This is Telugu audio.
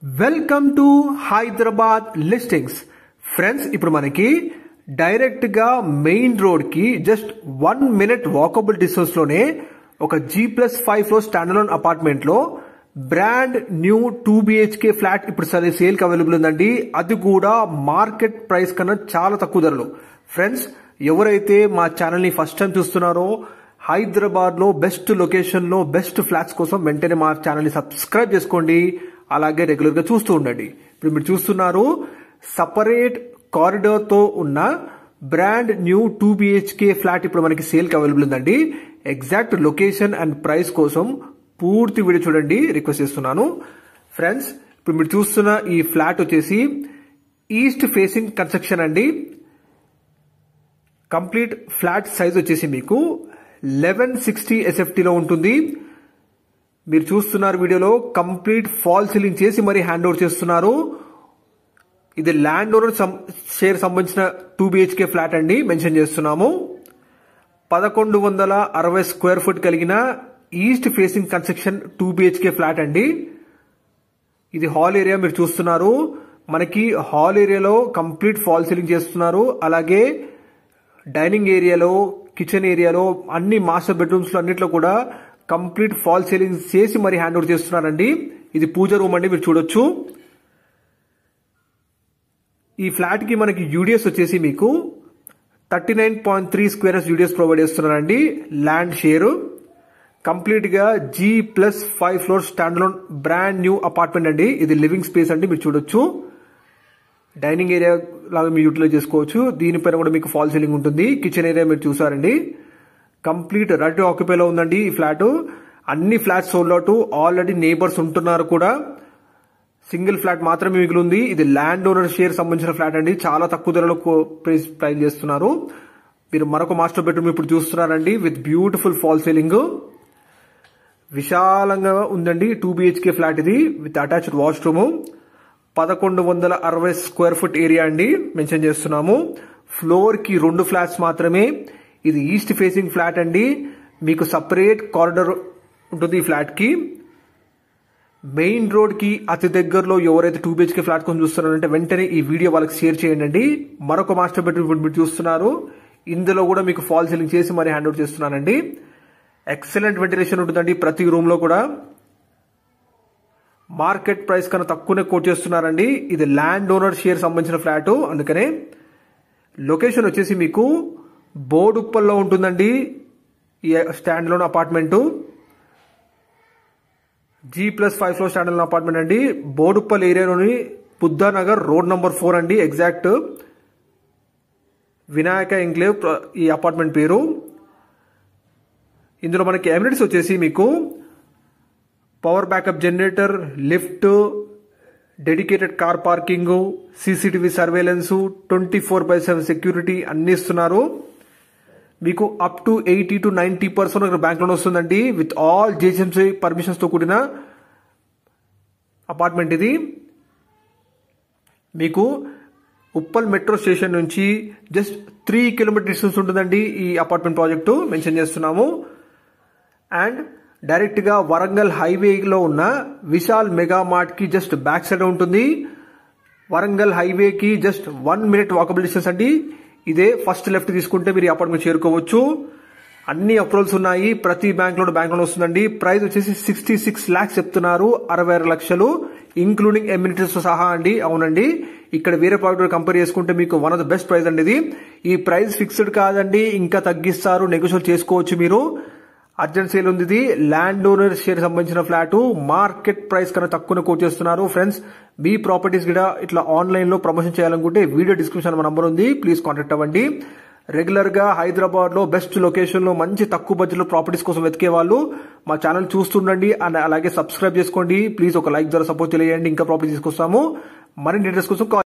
Welcome to Hyderabad listings. Friends, ఇప్పుడు మనకి డైరెక్ట్ గా మెయిన్ రోడ్ కి జస్ట్ 1 minute వాకబుల్ డిస్టెన్స్ లోనే ఒక G+5 ఫ్లోర్ స్టాండర్లోన్ అపార్ట్మెంట్ లో బ్రాండ్ న్యూ 2 BHK ఫ్లాట్ ఇప్పుడు సేల్ కి అవైలబుల్ ఉందండి. అది కూడా మార్కెట్ ప్రైస్ కన్నా చాలా తక్కువ ధరలో. ఫ్రెండ్స్, ఎవరైతే మా ఛానల్ ని ఫస్ట్ టైం చూస్తున్నారో హైదరాబాద్ లో బెస్ట్ లొకేషన్ లో బెస్ట్ ఫ్లాట్స్ కోసం వెంటనే మా ఛానల్ ని సబ్స్క్రైబ్ చేసుకోండి. అలాగే రెగ్యులర్ గా చూస్తూ ఉండండి. ఇప్పుడు మీరు చూస్తున్నారు సపరేట్ కారిడార్ తో ఉన్న బ్రాండ్ న్యూ 2 BHK ఫ్లాట్ ఇప్పుడు మనకి సేల్ కి అవైలబుల్ ఉందండి. ఎగ్జాక్ట్ లొకేషన్ అండ్ ప్రైస్ కోసం పూర్తి వీడియో చూడండి రిక్వెస్ట్ చేస్తున్నాను. ఫ్రెండ్స్, ఇప్పుడు మీరు చూస్తున్న ఈ ఫ్లాట్ వచ్చేసి ఈస్ట్ ఫేసింగ్ కన్స్ట్రక్షన్ అండి. కంప్లీట్ ఫ్లాట్ సైజ్ వచ్చేసి మీకు 1160 SFT లో ఉంటుంది. మీరు చూస్తున్నారు వీడియోలో కంప్లీట్ ఫాల్ సీలింగ్ చేసి మరి హ్యాండ్ ఓవర్ చేస్తున్నారు. ఇది ల్యాండ్ ఓనర్ షేర్ సంబంధించిన 2 BHK ఫ్లాట్ అండి. మెన్షన్ చేస్తున్నాము. 1160 స్క్వేర్ ఫుట్ కలిగిన east facing construction 2 BHK flat అండి. ఇది హాల్ ఏరియా మీరు చూస్తున్నారు. మనకి హాల్ ఏరియాలో కంప్లీట్ ఫాల్ సీలింగ్ చేస్తున్నారు. అలాగే డైనింగ్ ఏరియాలో, కిచెన్ ఏరియాలో, అన్ని మాస్టర్ బెడ్రూమ్స్ లో అన్నిట్లో కూడా కంప్లీట్ ఫాల్ సీలింగ్ చేసి మరి హ్యాండ్ ఓవర్ చేస్తున్నారండి. ఇది పూజ రూమ్ అండి, మీరు చూడొచ్చు. ఈ ఫ్లాట్ కి మనకి యూడిఎస్ వచ్చేసి మీకు 39.3 స్క్వేర్స్ యూడిఎస్ ప్రొవైడ్ చేస్తున్నారండి. ల్యాండ్ షేర్ కంప్లీట్ గా G+5 floor స్టాండర్లోన్ brand new apartment అండి. ఇది లివింగ్ స్పేస్ అండి, మీరు చూడొచ్చు. డైనింగ్ ఏరియా లాగా మీరు యూటిలైజ్ చేసుకోవచ్చు. దీనిపైన కూడా మీకు ఫాల్ సీలింగ్ ఉంటుంది. కిచెన్ ఏరియా మీరు చూసారండి. కంప్లీట్ రెడీ ఆక్యుపైలో ఉందండి ఈ ఫ్లాట్. అన్ని flats sold out. Already neighbours ఉంటున్నారు కూడా. సింగిల్ ఫ్లాట్ మాత్రమే మిగిలి ఉంది. ఇది ల్యాండ్ ఓనర్ షేర్ సంబంధించిన ఫ్లాట్ అండి. చాలా తక్కువ ధరలో ప్రైస్ చేస్తున్నారు. మీరు మరొక మాస్టర్ బెడ్రూమ్ ఇప్పుడు చూస్తున్నారండి విత్ బ్యూటిఫుల్ ఫాల్ సీలింగ్. విశాలంగా ఉందండి 2 BHK ఫ్లాట్ ఇది with attached washroom. 1160 square foot area అండి మెన్షన్ చేస్తున్నాము. ఫ్లోర్ కి 2 ఫ్లాట్స్ మాత్రమే. ఇది ఈస్ట్ ఫేసింగ్ ఫ్లాట్ అండి. మీకు సపరేట్ కారిడార్ ఉంటుంది ఈ ఫ్లాట్ కి. మెయిన్ రోడ్ కి అతి దగ్గరలో ఎవరైతే 2 BHK ఫ్లాట్ కోసం చూస్తున్నారంటే వెంటనే ఈ వీడియో వాళ్ళకి షేర్ చేయండి. మరొక మాస్టర్ బెడ్రూమ్ మీరు చూస్తున్నారు. ఇందులో కూడా మీకు ఫాల్ సీలింగ్ చేసి మరి హ్యాండ్ ఓవర్ చేస్తున్నానండి. ఎక్సలెంట్ వెంటిలేషన్ ఉంటుందండి ప్రతి రూమ్ లో కూడా. మార్కెట్ ప్రైస్ కన్నా తక్కువనే కోట్ చేస్తున్నారండి. ఇది ల్యాండ్ ఓనర్ షేర్ సంబంధించిన ఫ్లాట్. అందుకనే లొకేషన్ వచ్చేసి మీకు బోడుప్పల్లో ఉంటుందండి ఈ stand loan apartment. G+5 floor stand loan apartment అండి. బోడుప్పల్ ఏరియాలోని బుద్ధానగర్ రోడ్ నంబర్ 4 అండి. ఎగ్జాక్ట్ వినాయక ఎంక్లేవ్ ఈ అపార్ట్మెంట్ పేరు. ఇందులో మనకి ఎమినిటీస్ వచ్చేసి మీకు power backup generator, lift, dedicated car parking, CCTV surveillance, 24/7 security అన్ని ఇస్తున్నారు. మీకు up to 80 to 90% bank loan వస్తుందండి విత్ ఆల్ GHMC పర్మిషన్స్ తో కూడిన అపార్ట్మెంట్ ఇది. మీకు ఉప్పల్ మెట్రో స్టేషన్ నుంచి జస్ట్ 3 కిలోమీటర్ డిస్టెన్స్ ఉంటుందండి ఈ అపార్ట్మెంట్ ప్రాజెక్టు మెన్షన్ చేస్తున్నాము. అండ్ డైరెక్ట్ గా వరంగల్ హైవేలో ఉన్న విశాల్ మెగా మార్ట్ కి జస్ట్ బ్యాక్ సైడ్ ఉంటుంది. వరంగల్ హైవే కి జస్ట్ 1 minute వాకబుల్ డిస్టెన్స్ అండి. ఇదే ఫస్ట్ లెఫ్ట్ తీసుకుంటే మీరు అపార్ట్మెంట్ చేరుకోవచ్చు. అన్ని అప్రూవల్స్ ఉన్నాయి. ప్రతి బ్యాంక్ లోన్ వస్తుందండి. ప్రైస్ వచ్చేసి 66 lakhs చెప్తున్నారు. 66 లక్షలు ఇంక్లూడింగ్ ఎమ్యూనిటీస్ సహా అండి. అవునండి, ఇక్కడ వేరే ప్రాడక్ట్ కంపేర్ చేసుకుంటే మీకు one of the best price అండి ఇది. ఈ ప్రైస్ ఫిక్స్డ్ కాదండి, ఇంకా తగ్గిస్తారు, నెగోషియేట్ చేసుకోవచ్చు మీరు. అర్జెంట్ సేల్ ఉంది. ఇది ల్యాండ్ ఓనర్ షేర్ సంబంధించిన ఫ్లాట్. మార్కెట్ ప్రైస్ కన్నా తక్కువ కోట్ చేస్తున్నారు. ఫ్రెండ్స్, మీ ప్రాపర్టీస్ కూడా ఇట్లా ఆన్లైన్ లో ప్రమోషన్ చేయాలనుకుంటే వీడియో డిస్క్రిప్షన్ నంబర్ ఉంది, ప్లీజ్ కాంటాక్ట్ అవ్వండి. రెగ్యులర్ గా హైదరాబాద్ లో బెస్ట్ లొకేషన్ లో మంచి తక్కువ బడ్జెట్ లో ప్రాపర్టీస్ కోసం వెతికే వాళ్ళు మా ఛానల్ చూస్తుండండి. అండ్ అలాగే సబ్స్క్రైబ్ చేసుకోండి. ప్లీజ్ ఒక లైక్ ద్వారా సపోర్ట్ తెలియండి. ఇంకా ప్రాపర్టీ తీసుకొస్తాము. మరిన్ని డీటెయిల్స్ కోసం